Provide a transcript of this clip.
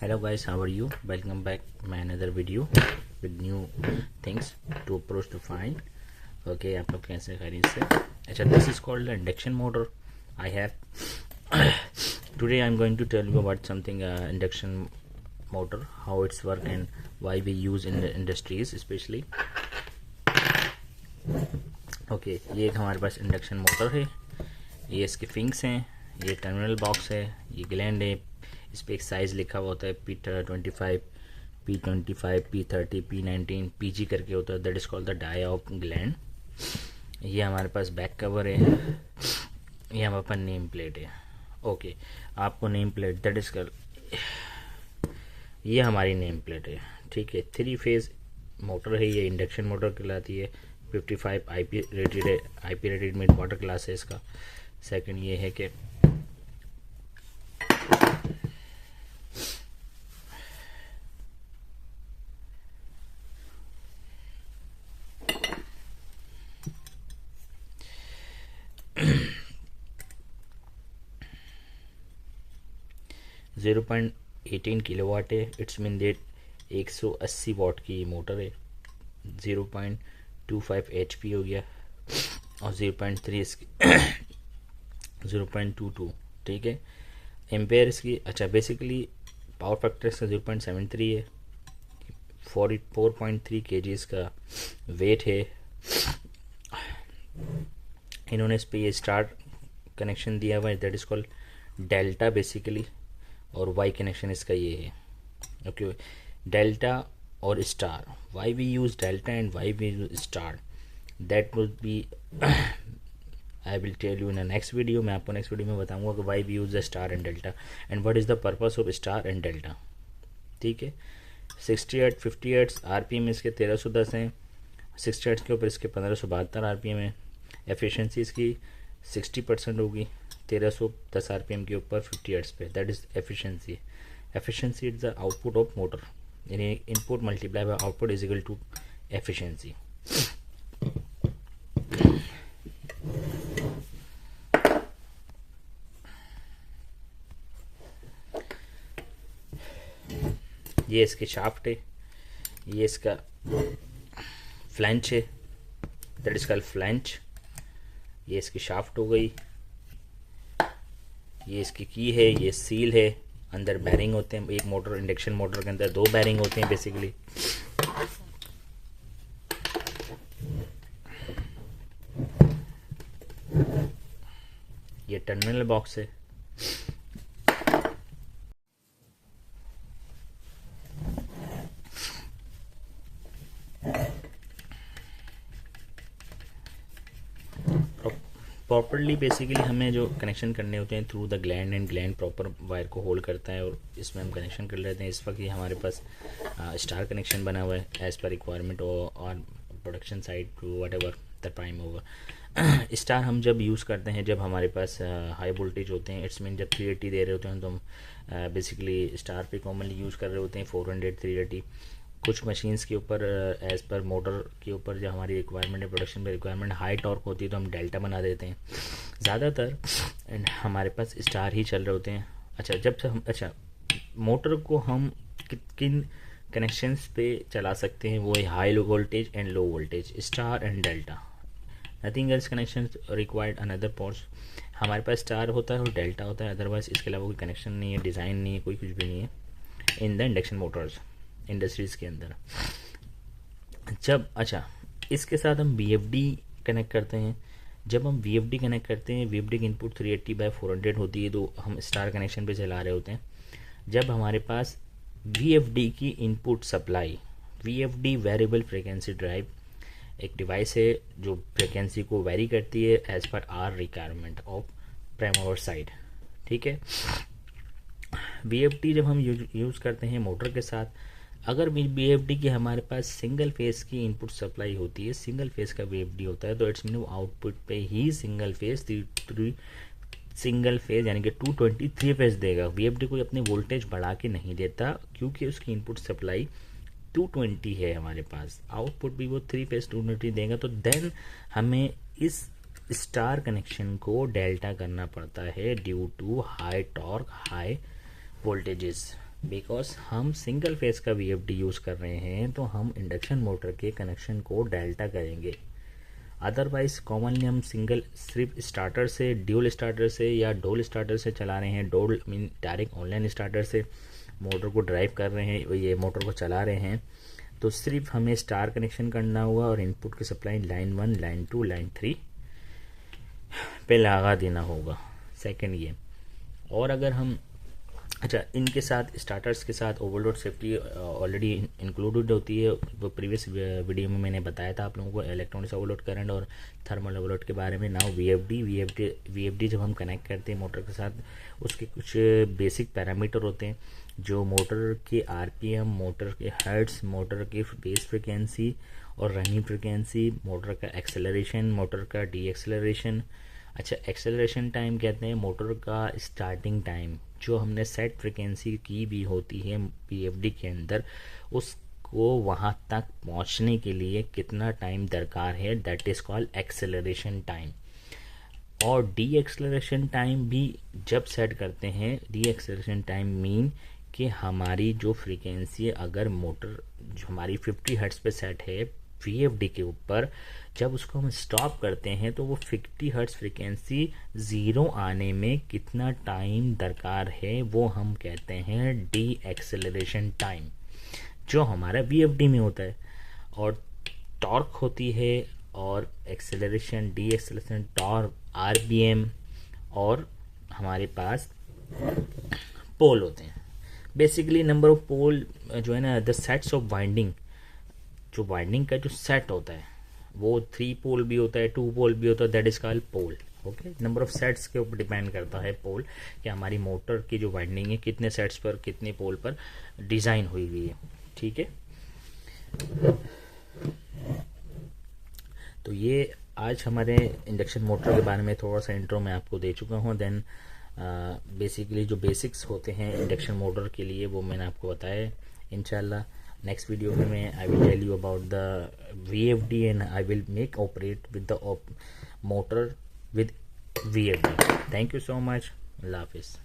Hello guys, how are you? Welcome back my another video with new things to approach to find. Okay, आप लोग कैसे खरीद से? अच्छा, this is called the induction motor. I have today I'm going to tell you about something induction motor, how it's work and why we use in the industries especially. Okay, ये एक हमारे पास induction motor है, ये इसके फिंक्स हैं, ये terminal box है, ये ग्लैंड है, इस पर एक साइज़ लिखा हुआ होता है P25, P25, P30, P19, PG करके होता है, that is called the die of gland. ये हमारे पास बैक कवर है, ये हमारे पास नेम प्लेट है. ओके, आपको नेम प्लेट दैट इज़ कर, ये हमारी नेम प्लेट है. ठीक है, 3 फेज़ मोटर है, ये इंडक्शन मोटर कहलाती है. 55 IP रेटेड है, IP rated mid water class है इसका. सेकंड ये है कि 0.18 किलोवाट है. इट्स मीन डेट 180 वाट की मोटर है. 0.25 HP हो गया और 0.3 इसकी 0.22. ठीक है, एम्पेयर इसकी. अच्छा, बेसिकली पावर फैक्टर इसका 0.73 है. 4.3 kg इसका वेट है. इन्होंने इस पे ये स्टार कनेक्शन दिया हुआ है, that is called delta basically, और वाई कनेक्शन इसका ये है. ओके, डेल्टा और star. Why we use delta and why we use star, that would be I will tell you in next video. मैं आपको नेक्स्ट वीडियो में बताऊंगा कि why we use the star and delta and what is the purpose of star and delta. ठीक है, 60 hertz 50 hertz RPM इसके 1310 हैं. 60 hertz के ऊपर इसके 1572 RPM है. एफिशिएंसी इसकी 60% होगी 1310 RPM के ऊपर 50 हर्ट्ज पे, that is efficiency. Efficiency is the output of motor, यानी input multiply by output is equal to efficiency. ये इसके शाफ्ट है, ये इसका फ्लैंच है, दैट इज कॉल्ड फ्लैंच. ये इसकी शाफ्ट हो गई, ये इसकी की है, ये सील है. अंदर बैरिंग होते हैं. एक मोटर इंडक्शन मोटर के अंदर 2 बैरिंग होते हैं बेसिकली. ये टर्मिनल बॉक्स है. प्रॉपरली बेसिकली हमें जो कनेक्शन करने होते हैं through the gland, and gland proper wire को होल्ड करता है और इसमें हम कनेक्शन कर लेते हैं. इस वक्त ये हमारे पास स्टार कनेक्शन बना हुआ है एज़ पर रिक्वायरमेंट और production side to whatever the prime mover. Star हम जब यूज़ करते हैं जब हमारे पास हाई वोल्टेज होते हैं, इट्स मीन जब 380 दे रहे होते हैं तो हम बेसिकली स्टार पे कॉमनली यूज़ कर रहे होते हैं 400 380. कुछ मशीन्स के ऊपर एज़ पर मोटर के ऊपर जो हमारी रिक्वायरमेंट है, प्रोडक्शन में रिक्वायरमेंट हाई टॉर्क होती है तो हम डेल्टा बना देते हैं. ज़्यादातर हमारे पास स्टार ही चल रहे होते हैं. अच्छा, जब से हम मोटर को हम किन कनेक्शंस पे चला सकते हैं, वो है high low voltage and low voltage, star and delta. Nothing else connection required another ports. हमारे पास स्टार होता है और डेल्टा होता है, अदरवाइज इसके अलावा कोई कनेक्शन नहीं है, डिज़ाइन नहीं है, कोई कुछ भी नहीं है in the induction Motors industries के अंदर. जब इसके साथ हम VFD कनेक्ट करते हैं. जब हम VFD कनेक्ट करते हैं, VFD की इनपुट 380/400 होती है, तो हम स्टार कनेक्शन पे चला रहे होते हैं. जब हमारे पास VFD की input supply, VFD variable frequency drive एक डिवाइस है जो फ्रिक्वेंसी को वेरी करती है as per our requirement of prime mover side. ठीक है, VFD जब हम यूज़ करते हैं मोटर के साथ, अगर VFD की हमारे पास सिंगल फेज़ की इनपुट सप्लाई होती है, सिंगल फेज़ का VFD होता है, तो इट्स मीन आउटपुट पे ही सिंगल फेज़ सिंगल फेज़ यानी कि 223 फेज़ देगा. VFD कोई अपनी वोल्टेज बढ़ा के नहीं देता क्योंकि उसकी इनपुट सप्लाई 220 है हमारे पास, आउटपुट भी वो 3 फेज़ 220 देगा. तो देन हमें इस स्टार कनेक्शन को डेल्टा करना पड़ता है due to high torque high voltages. Because हम सिंगल फेस का VFD यूज़ कर रहे हैं तो हम इंडक्शन मोटर के कनेक्शन को डेल्टा करेंगे। अदरवाइज़ कॉमनली हम सिंगल सिर्फ स्टार्टर से, ड्यूल स्टार्टर से या डोल स्टार्टर से चला रहे हैं। DOL mean direct online starter से मोटर को ड्राइव कर रहे हैं, ये मोटर को चला रहे हैं, तो सिर्फ हमें स्टार कनेक्शन करना हुआ और इनपुट की सप्लाई लाइन 1, लाइन 2, लाइन 3 पे लगा देना होगा। सेकंड ये, और अगर हम अच्छा इनके साथ स्टार्टर्स के साथ ओवरलोड सेफ्टी ऑलरेडी इंक्लूडेड होती है। वो प्रीवियस वीडियो में मैंने बताया था आप लोगों को इलेक्ट्रॉनिक्स ओवरलोड करंट और थर्मल ओवरलोड के बारे में। नाउ VFD जब हम कनेक्ट करते हैं मोटर के साथ, उसके कुछ बेसिक पैरामीटर होते हैं जो मोटर के RPM, मोटर के हर्ट्स, मोटर के बेस फ्रिक्वेंसी और रनिंग फ्रिक्वेंसी, मोटर का एक्सेलरेशन, मोटर का डीएक्सेलरेशन। अच्छा, एक्सेलरेशन टाइम कहते हैं मोटर का स्टार्टिंग टाइम, जो हमने सेट फ्रिक्वेंसी की भी होती है VFD के अंदर, उसको वहाँ तक पहुँचने के लिए कितना टाइम दरकार है, that is called acceleration time. और डी एक्सेलरेशन टाइम भी जब सेट करते हैं, डी एक्सेलरेशन टाइम मीन कि हमारी जो फ्रीक्वेंसी है, अगर मोटर जो हमारी 50 हर्ट्ज पे सेट है VFD के ऊपर, जब उसको हम स्टॉप करते हैं तो वो 50 हर्ट्ज फ्रीक्वेंसी ज़ीरो आने में कितना टाइम दरकार है, वो हम कहते हैं डी एक्सेलरेशन टाइम, जो हमारा VFD में होता है। और टॉर्क होती है और acceleration, D acceleration, torque, RPM, और हमारे पास पोल होते हैं। बेसिकली नंबर ऑफ पोल जो है ना, द सेट्स ऑफ वाइंडिंग, जो वाइंडिंग का जो सेट होता है वो 3 पोल भी होता है, 2 पोल भी होता है, that is called pole. Okay, number of sets के ऊपर डिपेंड करता है पोल, कि हमारी मोटर की जो वाइंडिंग है कितने सेट्स पर, कितने पोल पर डिज़ाइन हुई हुई है। ठीक है, तो ये आज हमारे इंडक्शन मोटर के बारे में थोड़ा सा इंट्रो मैं आपको दे चुका हूँ। देन बेसिकली जो बेसिक्स होते हैं इंडक्शन मोटर के लिए वो मैंने आपको बताया। इंशाल्लाह नेक्स्ट वीडियो में मैं I will tell you about the VFD and I will make operate with the motor with VFD। Thank you so much. अल्लाह हाफिज़।